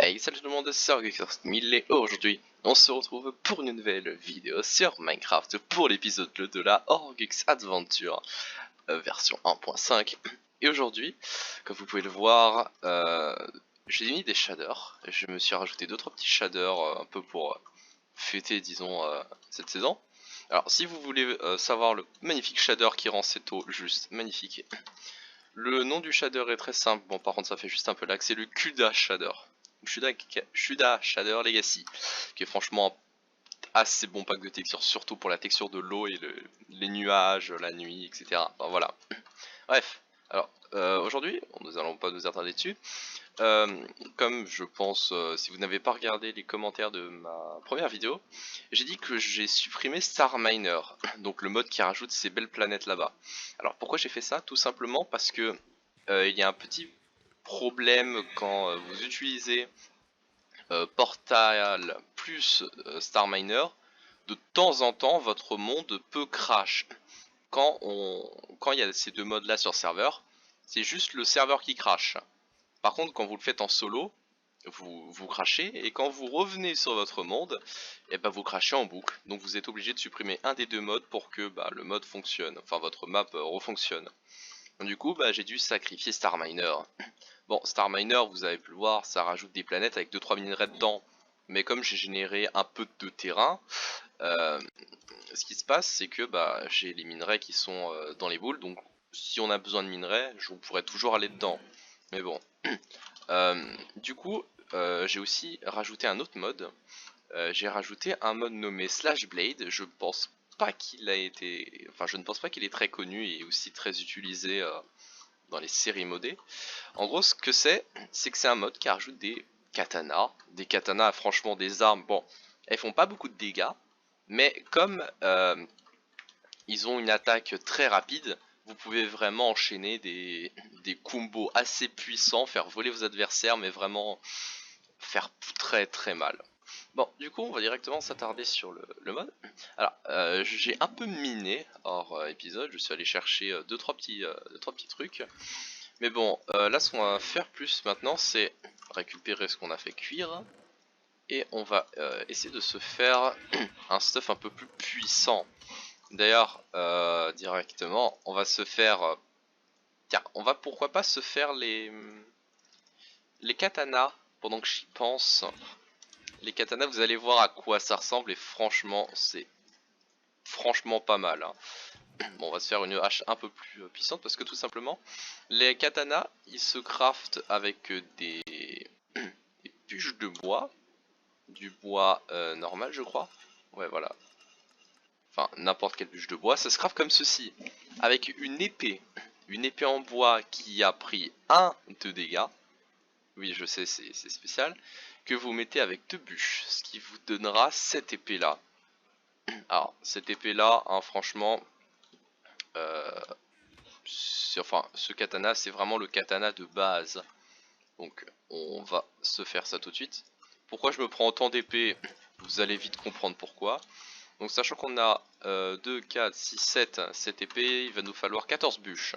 Hey, salut tout le monde, c'est Orgux1000 et aujourd'hui on se retrouve pour une nouvelle vidéo sur Minecraft pour l'épisode 2 de la Orgux Adventure version 1.5. Et aujourd'hui, comme vous pouvez le voir, j'ai mis des shaders. Je me suis rajouté 2-3 petits shaders un peu pour fêter, disons, cette saison. Alors si vous voulez savoir le magnifique shader qui rend cette eau juste magnifique, le nom du shader est très simple. Bon, par contre ça fait juste un peu lag, c'est le Kuda Shader. Kuda Shader Legacy, qui est franchement assez bon pack de textures, surtout pour la texture de l'eau et les nuages, la nuit, etc. Enfin, voilà. Bref, alors aujourd'hui, nous allons pas nous attarder dessus. Comme je pense, si vous n'avez pas regardé les commentaires de ma première vidéo, j'ai dit que j'ai supprimé Star Miner, donc le mode qui rajoute ces belles planètes là-bas. Alors pourquoi j'ai fait ça? Tout simplement parce que il y a un petit problème quand vous utilisez Portal plus Star Miner. De temps en temps votre monde peut crash quand il y a ces deux modes là sur serveur. C'est juste le serveur qui crash. Par contre quand vous le faites en solo, vous crachez, et quand vous revenez sur votre monde, et ben vous crachez en boucle. Donc vous êtes obligé de supprimer un des deux modes pour que le mode fonctionne, enfin votre map refonctionne. Du coup j'ai dû sacrifier Star Miner. Bon, Star Miner, vous avez pu le voir, ça rajoute des planètes avec 2-3 minerais dedans. Mais comme j'ai généré un peu de terrain, ce qui se passe c'est que j'ai les minerais qui sont dans les boules. Donc si on a besoin de minerais, je pourrais toujours aller dedans. Mais bon. Du coup, j'ai aussi rajouté un autre mode. J'ai rajouté un mode nommé Slash Blade. Je pense pas qu'il a été... Enfin, je ne pense pas qu'il est très connu et aussi très utilisé dans les séries modées. En gros, ce que c'est que c'est un mode qui rajoute des katanas. Des katanas, franchement, des armes. Bon, elles font pas beaucoup de dégâts, mais comme ils ont une attaque très rapide, vous pouvez vraiment enchaîner des combos assez puissants, faire voler vos adversaires, mais vraiment faire très très mal. Bon, du coup, on va directement s'attarder sur le mode. Alors, j'ai un peu miné hors épisode, je suis allé chercher 2-3 petits trucs. Mais bon, là ce qu'on va faire plus maintenant, c'est récupérer ce qu'on a fait cuire. Et on va essayer de se faire un stuff un peu plus puissant. D'ailleurs, directement, on va se faire... tiens, on va pourquoi pas se faire les katanas, pendant que j'y pense. Les katanas, vous allez voir à quoi ça ressemble, et franchement, c'est franchement pas mal, hein. Bon, on va se faire une hache un peu plus puissante, parce que tout simplement, les katanas, ils se craftent avec des bûches de bois, du bois normal je crois. Ouais, voilà. Enfin, n'importe quelle bûche de bois, ça se craft comme ceci, avec une épée en bois qui a pris 1 de dégâts. Oui, je sais, c'est spécial. Que vous mettez avec 2 bûches, ce qui vous donnera cette épée là. Alors, cette épée là, hein, franchement, enfin, ce katana, c'est vraiment le katana de base. Donc, on va se faire ça tout de suite. Pourquoi je me prends autant d'épées? Vous allez vite comprendre pourquoi. Donc, sachant qu'on a 2, 4, 6, 7 épées, il va nous falloir 14 bûches.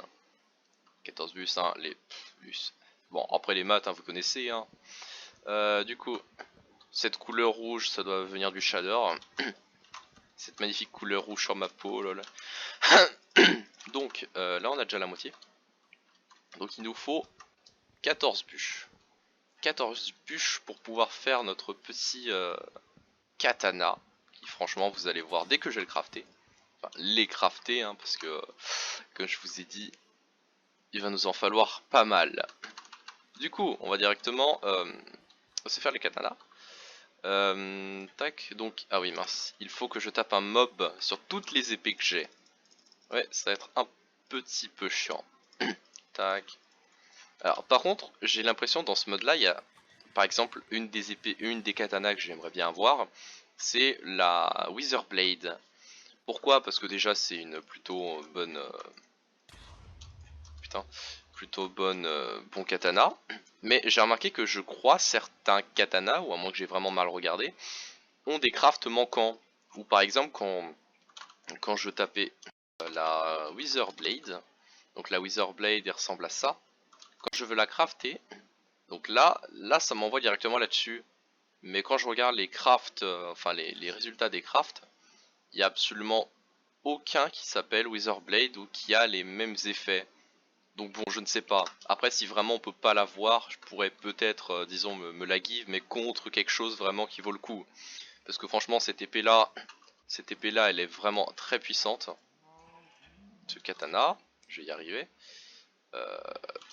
14 bûches, hein, les bûches. Bon, après les maths, hein, vous connaissez. Hein. Du coup, cette couleur rouge, ça doit venir du shader. Cette magnifique couleur rouge sur ma peau, lol. Donc, là, on a déjà la moitié. Donc, il nous faut 14 bûches. 14 bûches pour pouvoir faire notre petit katana. Qui, franchement, vous allez voir dès que je vais le crafter. Enfin, les crafter, hein, parce que, comme je vous ai dit, il va nous en falloir pas mal. Du coup, on va directement se faire les katanas. Tac, donc, ah oui, mince. Il faut que je tape un mob sur toutes les épées que j'ai. Ouais, ça va être un petit peu chiant. Tac. Alors, par contre, j'ai l'impression dans ce mode-là, il y a, par exemple, une des katanas que j'aimerais bien avoir, c'est la Wither Blade. Pourquoi? Parce que déjà, c'est une plutôt bonne... putain, plutôt bon katana. Mais j'ai remarqué que je crois certains katanas, ou à moins que j'ai vraiment mal regardé, ont des crafts manquants. Ou par exemple, quand je tapais la Wither Blade, donc la Wither Blade elle ressemble à ça. Quand je veux la crafter, Donc là ça m'envoie directement là-dessus. Mais quand je regarde les crafts, enfin les résultats des crafts, il n'y a absolument aucun qui s'appelle Witherblade ou qui a les mêmes effets. Donc bon, je ne sais pas. Après, si vraiment on peut pas l'avoir, je pourrais peut-être, disons, me la give, mais contre quelque chose vraiment qui vaut le coup. Parce que franchement, cette épée là, elle est vraiment très puissante. Ce katana, je vais y arriver.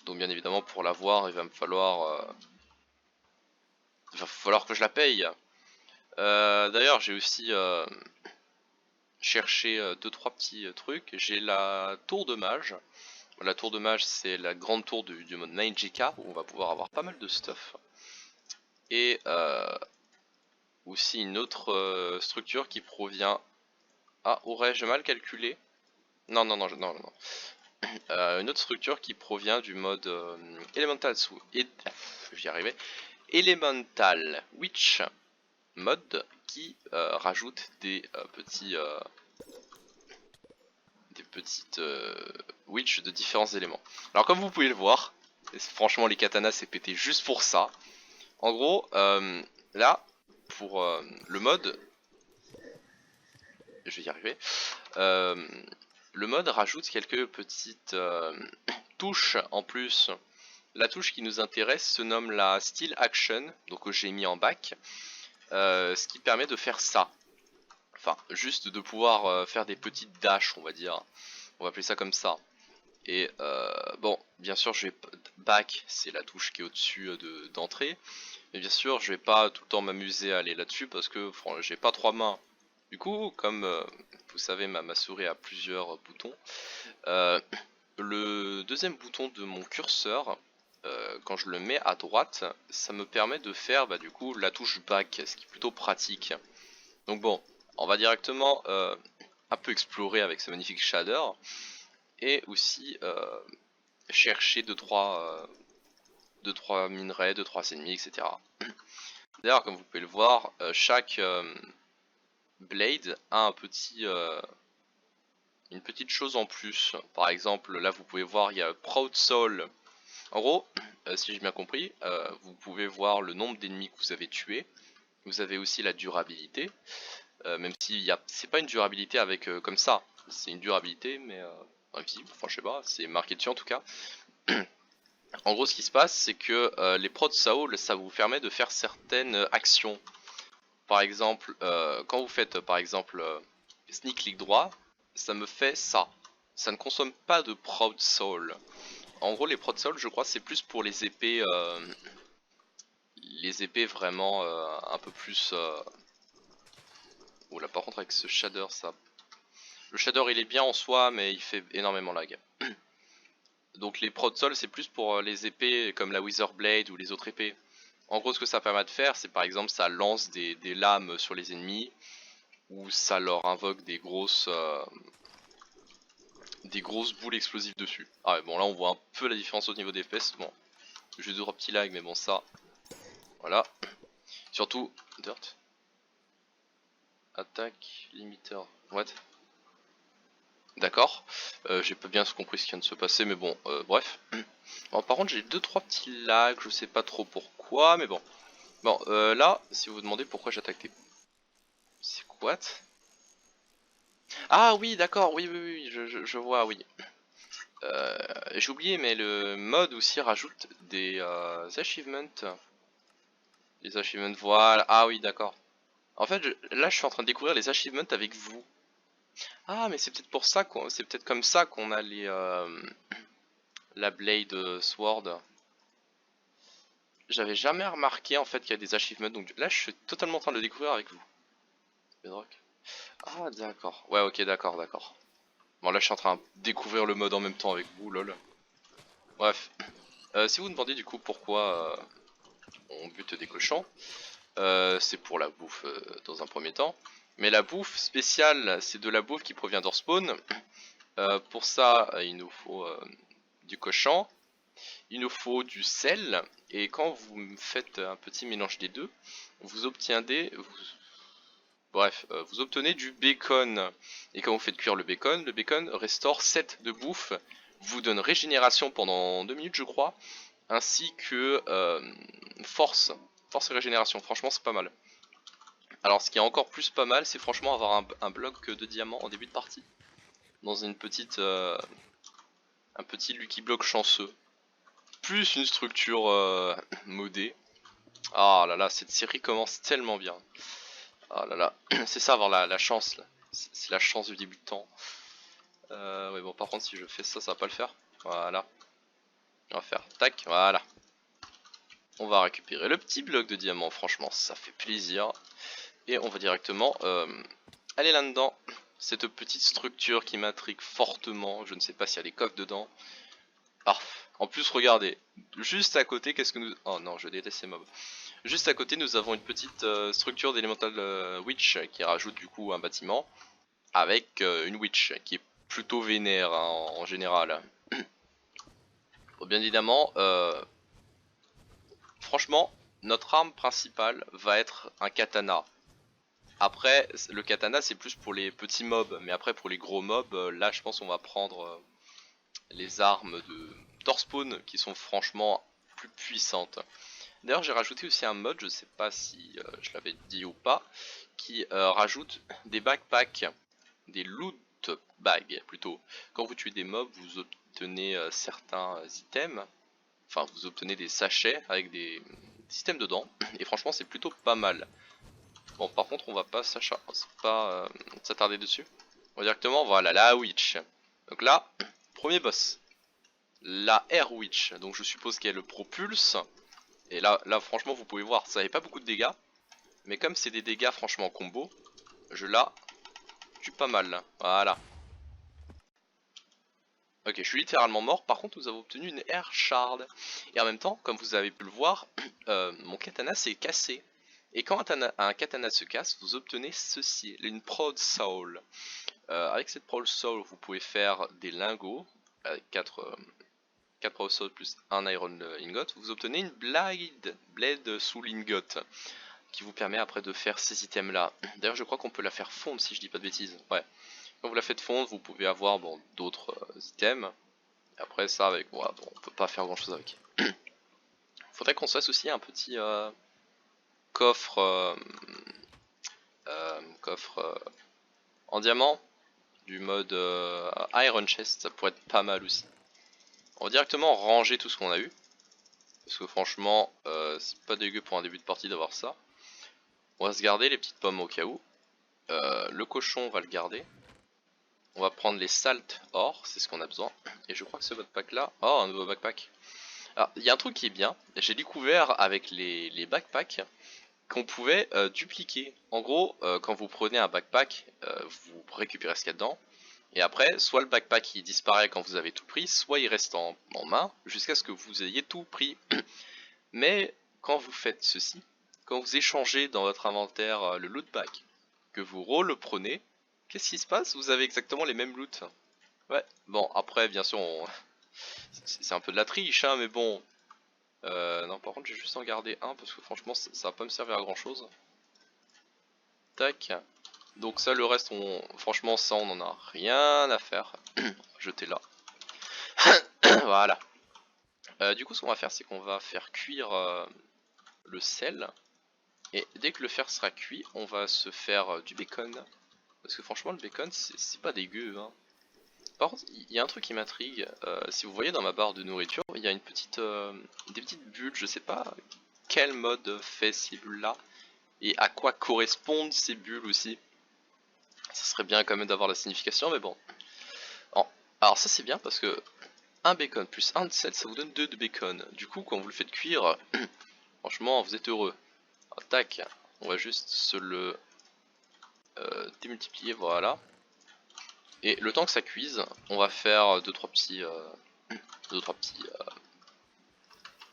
Donc bien évidemment, pour l'avoir, il va falloir que je la paye. D'ailleurs, j'ai aussi cherché 2-3 petits trucs. J'ai la tour de mage. La tour de mage, c'est la grande tour du mode 9GK où on va pouvoir avoir pas mal de stuff. Et aussi une autre structure qui provient... Ah, aurais-je mal calculé? Non, non, non, non, non. Une autre structure qui provient du mode Elemental je vais y arriver. Elemental Witch mode qui rajoute des petites witch de différents éléments. Alors comme vous pouvez le voir, franchement les katanas c'est pété juste pour ça. En gros, là, pour le mode, je vais y arriver, le mode rajoute quelques petites touches en plus. La touche qui nous intéresse se nomme la Steel Action, donc que j'ai mis en bac, ce qui permet de faire ça. Enfin, juste de pouvoir faire des petites dashs, on va dire. On va appeler ça comme ça. Et bon, bien sûr, back, c'est la touche qui est au-dessus d'entrée. Mais bien sûr, je vais pas tout le temps m'amuser à aller là-dessus parce que j'ai pas 3 mains. Du coup, comme vous savez, ma souris a plusieurs boutons. Le deuxième bouton de mon curseur, quand je le mets à droite, ça me permet de faire du coup la touche back, ce qui est plutôt pratique. Donc bon, on va directement un peu explorer avec ce magnifique shader et aussi chercher 2-3 minerais, 2-3 ennemis, etc. D'ailleurs, comme vous pouvez le voir, chaque blade a une petite chose en plus. Par exemple, là vous pouvez voir, il y a Proud Soul. En gros, si j'ai bien compris, vous pouvez voir le nombre d'ennemis que vous avez tués. Vous avez aussi la durabilité, même si c'est pas une durabilité avec comme ça. C'est une durabilité, mais invisible. Enfin, je sais pas, c'est marqué dessus en tout cas. En gros, ce qui se passe, c'est que les Proud Soul, ça vous permet de faire certaines actions. Par exemple, quand vous faites par exemple sneak click droit, ça me fait ça. Ça ne consomme pas de Proud Soul. En gros, les Proud Soul, je crois, c'est plus pour les épées vraiment un peu plus. Oula, par contre, avec ce shader, ça. Le shader, il est bien en soi, mais il fait énormément lag. Donc les Proud Soul, c'est plus pour les épées comme la Witherblade ou les autres épées. En gros, ce que ça permet de faire, c'est par exemple, ça lance des lames sur les ennemis, ou ça leur invoque des grosses boules explosives dessus. Ah ouais, bon là on voit un peu la différence au niveau des FPS. Bon, j'ai 2-3 petits lags, mais bon ça, voilà. Surtout, dirt. Attaque, limiteur, what? D'accord, j'ai pas bien compris ce qui vient de se passer, mais bon, bref. Bon, par contre j'ai 2-3 petits lags, je sais pas trop pourquoi, mais bon. Bon, là, si vous vous demandez pourquoi j'attaque des... C'est quoi? Ah oui, d'accord, oui, oui, oui, je vois, oui. J'ai oublié, mais le mode aussi rajoute des achievements. Les achievements, voilà. Ah oui, d'accord. En fait, là, je suis en train de découvrir les achievements avec vous. Ah, mais c'est peut-être pour ça c'est peut-être comme ça qu'on a la Blade Sword. J'avais jamais remarqué en fait qu'il y a des achievements, donc là, je suis totalement en train de le découvrir avec vous. Bedrock. Ah, d'accord. Ouais, ok, d'accord, d'accord. Bon, là, je suis en train de découvrir le mode en même temps avec vous, lol. Bref. Si vous me demandez du coup pourquoi on bute des cochons, c'est pour la bouffe dans un premier temps. Mais la bouffe spéciale, c'est de la bouffe qui provient d'Orspawn. Pour ça, il nous faut du cochon, il nous faut du sel, et quand vous faites un petit mélange des deux, vous obtenez, vous obtenez du bacon. Et quand vous faites cuire le bacon restaure 7 de bouffe, vous donne régénération pendant 2 minutes je crois, ainsi que force et régénération. Franchement c'est pas mal. Alors ce qui est encore plus pas mal, c'est franchement avoir un bloc de diamant en début de partie. Dans une petite, un petit Lucky Block chanceux. Plus une structure modée. Ah là là, cette série commence tellement bien. Ah là là, c'est ça avoir la chance là. C'est la chance du débutant. Ouais bon par contre si je fais ça, ça va pas le faire. Voilà. On va faire tac, voilà. On va récupérer le petit bloc de diamant, franchement ça fait plaisir. Et on va directement aller là-dedans. Cette petite structure qui m'intrigue fortement. Je ne sais pas s'il y a des coffres dedans. Ah, en plus regardez, juste à côté, qu'est-ce que nous... Oh non, je déteste ces mobs. Juste à côté, nous avons une petite structure d'Elemental Witch qui rajoute du coup un bâtiment. Avec une Witch qui est plutôt vénère hein, en général. Bon, bien évidemment, franchement, notre arme principale va être un katana. Après, le katana c'est plus pour les petits mobs, mais après pour les gros mobs, là je pense qu'on va prendre les armes de Torspawn qui sont franchement plus puissantes. D'ailleurs j'ai rajouté aussi un mode, je sais pas si je l'avais dit ou pas, qui rajoute des backpacks, des loot bags plutôt. Quand vous tuez des mobs, vous obtenez certains items, enfin vous obtenez des sachets avec des items dedans, et franchement c'est plutôt pas mal. Bon par contre on va pas s'attarder dessus. On va directement, voilà, la witch. Donc là, premier boss. La Air Witch, donc je suppose qu'elle le propulse. Et là franchement vous pouvez voir, ça n'avait pas beaucoup de dégâts. Mais comme c'est des dégâts franchement en combo, je la tue pas mal. Voilà. Ok, je suis littéralement mort. Par contre nous avons obtenu une Air Shard. Et en même temps, comme vous avez pu le voir, mon katana s'est cassé. Et quand un katana se casse, vous obtenez ceci, une Proud Soul. Avec cette Proud Soul, vous pouvez faire des lingots, avec 4 Proud Soul plus un Iron Ingot. Vous obtenez une Blade Soul Ingot, qui vous permet après de faire ces items là. D'ailleurs je crois qu'on peut la faire fondre si je dis pas de bêtises. Ouais. Quand vous la faites fondre, vous pouvez avoir bon, d'autres items. Et après ça avec, ouais, bon, on peut pas faire grand chose avec. Faudrait qu'on se fasse aussi un petit coffre en diamant du mode Iron Chest, ça pourrait être pas mal aussi. On va directement ranger tout ce qu'on a eu. Parce que franchement, c'est pas dégueu pour un début de partie d'avoir ça. On va se garder les petites pommes au cas où. Le cochon, on va le garder. On va prendre les salt or, c'est ce qu'on a besoin. Et je crois que ce backpack là... Oh, un nouveau backpack. Alors, il y a un truc qui est bien. J'ai découvert avec les backpacks qu'on pouvait dupliquer. En gros, quand vous prenez un backpack, vous récupérez ce qu'il y a dedans. Et après, soit le backpack il disparaît quand vous avez tout pris, soit il reste en main jusqu'à ce que vous ayez tout pris. Mais quand vous faites ceci, quand vous échangez dans votre inventaire le loot bag, que vous le prenez, qu'est-ce qui se passe? Vous avez exactement les mêmes loot. Ouais, bon après bien sûr c'est un peu de la triche hein, mais bon. Non par contre j'ai juste en gardé un parce que franchement ça va pas me servir à grand chose. Tac. Donc ça le reste franchement ça on en a rien à faire. Jetez là. Voilà. Du coup ce qu'on va faire c'est qu'on va faire cuire le sel. Et dès que le fer sera cuit, on va se faire du bacon. Parce que franchement le bacon c'est pas dégueu hein. Par contre il y a un truc qui m'intrigue. Si vous voyez dans ma barre de nourriture, il y a une petite, des petites bulles. Je sais pas quel mode fait ces bulles là. Et à quoi correspondent ces bulles aussi. Ça serait bien quand même d'avoir la signification mais bon. Alors ça c'est bien parce que un bacon plus un de sel ça vous donne 2 de bacon. Du coup quand vous le faites cuire, franchement vous êtes heureux. Alors, tac, on va juste se le démultiplier, voilà. Et le temps que ça cuise, on va faire 2-3 petits,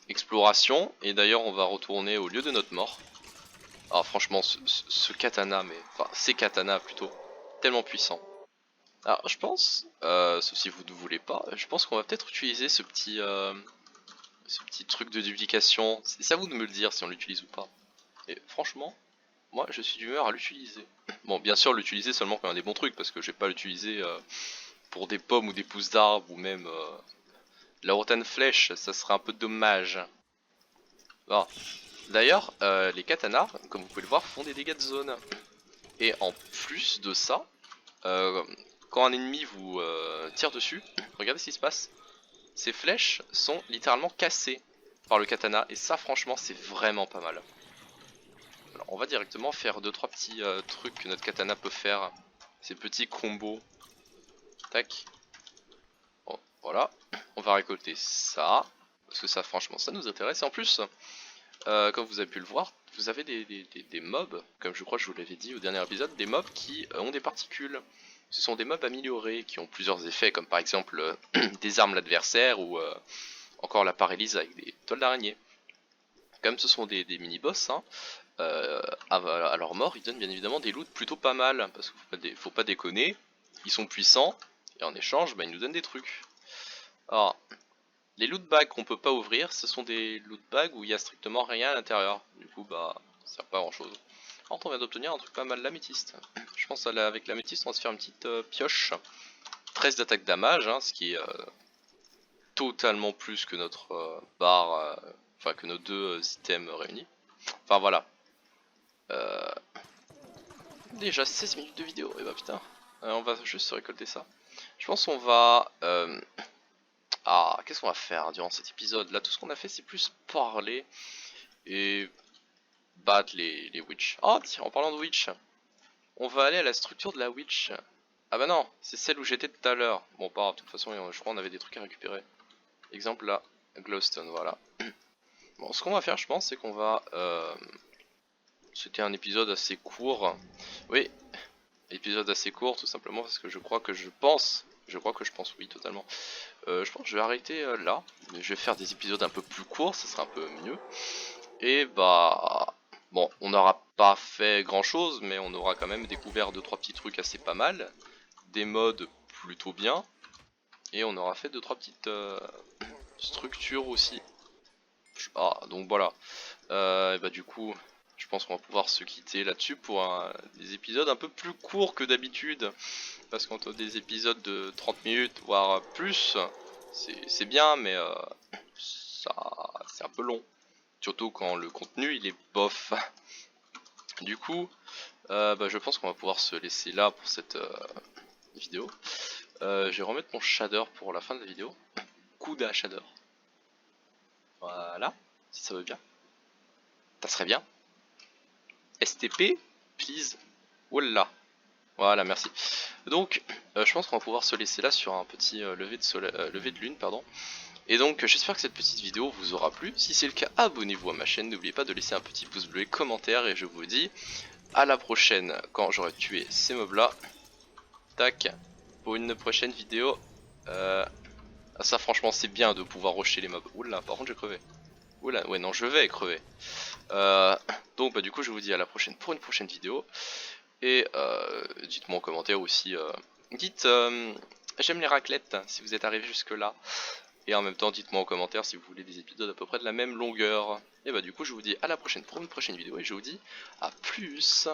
explorations. Et d'ailleurs on va retourner au lieu de notre mort. Alors franchement ce katana, mais enfin ces katanas plutôt, tellement puissants. Alors je pense, sauf si vous ne voulez pas, je pense qu'on va peut-être utiliser ce petit truc de duplication. C'est à vous de me le dire si on l'utilise ou pas. Et franchement, moi je suis d'humeur à l'utiliser. Bon bien sûr l'utiliser seulement quand il y a des bons trucs, parce que je vais pas l'utiliser pour des pommes ou des pousses d'arbres ou même la hautaine flèche, ça serait un peu dommage. Bon. D'ailleurs, les katanas, comme vous pouvez le voir, font des dégâts de zone. Et en plus de ça, quand un ennemi vous tire dessus, regardez ce qui se passe. Ces flèches sont littéralement cassées par le katana. Et ça, franchement, c'est vraiment pas mal. Alors, on va directement faire 2-3 petits trucs que notre katana peut faire. Ces petits combos. Tac. Bon, voilà. On va récolter ça. Parce que ça, franchement, ça nous intéresse. Et en plus, comme vous avez pu le voir, vous avez des mobs, comme je crois que je vous l'avais dit au dernier épisode, des mobs qui ont des particules. Ce sont des mobs améliorés qui ont plusieurs effets, comme par exemple désarme l'adversaire ou encore la paralyse avec des toiles d'araignée. Comme ce sont des mini-boss, hein, à leur mort, ils donnent bien évidemment des loots plutôt pas mal, parce qu'il faut pas déconner, ils sont puissants, et en échange, bah, ils nous donnent des trucs. Alors, les loot bags qu'on peut pas ouvrir, ce sont des loot bags où il y a strictement rien à l'intérieur. Du coup, bah, ça sert pas à grand chose. Alors, on vient d'obtenir un truc pas mal, l'améthyste. Je pense avec l'améthyste, on va se faire une petite pioche. 13 d'attaque damage, hein, ce qui est totalement plus que notre barre, enfin que nos deux items réunis. Enfin voilà. Déjà 16 minutes de vidéo, et bah putain, on va juste récolter ça. Je pense qu'on va... Ah, qu'est-ce qu'on va faire durant cet épisode là? Tout ce qu'on a fait c'est plus parler et battre les witch. Oh tiens, en parlant de witch, on va aller à la structure de la witch. Ah bah non, c'est celle où j'étais tout à l'heure. Bon pas grave, de toute façon je crois qu'on avait des trucs à récupérer. Exemple là, glowstone, voilà. Bon, ce qu'on va faire je pense c'est qu'on va... C'était un épisode assez court. Oui, épisode assez court tout simplement parce que je crois que je pense oui totalement. Je pense que je vais arrêter là. Je vais faire des épisodes un peu plus courts, ça sera un peu mieux. Et bah bon, on n'aura pas fait grand chose, mais on aura quand même découvert 2-3 petits trucs assez pas mal, des modes plutôt bien, et on aura fait 2-3 petites structures aussi. Ah, donc voilà. Et bah du coup, je pense qu'on va pouvoir se quitter là-dessus pour des épisodes un peu plus courts que d'habitude. Parce qu'entre des épisodes de 30 minutes, voire plus, c'est bien, mais ça c'est un peu long. Surtout quand le contenu il est bof. Du coup, bah, je pense qu'on va pouvoir se laisser là pour cette vidéo. Je vais remettre mon shader pour la fin de la vidéo. Kuda shader. Voilà, si ça veut bien. Ça serait bien. STP, please. Voilà. Voilà, merci. Donc, je pense qu'on va pouvoir se laisser là sur un petit lever de lune, pardon. Et donc, j'espère que cette petite vidéo vous aura plu. Si c'est le cas, abonnez-vous à ma chaîne. N'oubliez pas de laisser un petit pouce bleu et commentaire. Et je vous dis à la prochaine quand j'aurai tué ces mobs-là. Tac, pour une prochaine vidéo. Ça, franchement, c'est bien de pouvoir rusher les mobs. Oula, par contre, j'ai crevé. Oula, ouais, non, je vais crever. Donc, bah, du coup, je vous dis à la prochaine pour une prochaine vidéo. Et dites-moi en commentaire aussi, dites j'aime les raclettes si vous êtes arrivé jusque là. Et en même temps dites-moi en commentaire si vous voulez des épisodes à peu près de la même longueur. Et bah du coup je vous dis à la prochaine pour une prochaine vidéo et je vous dis à plus.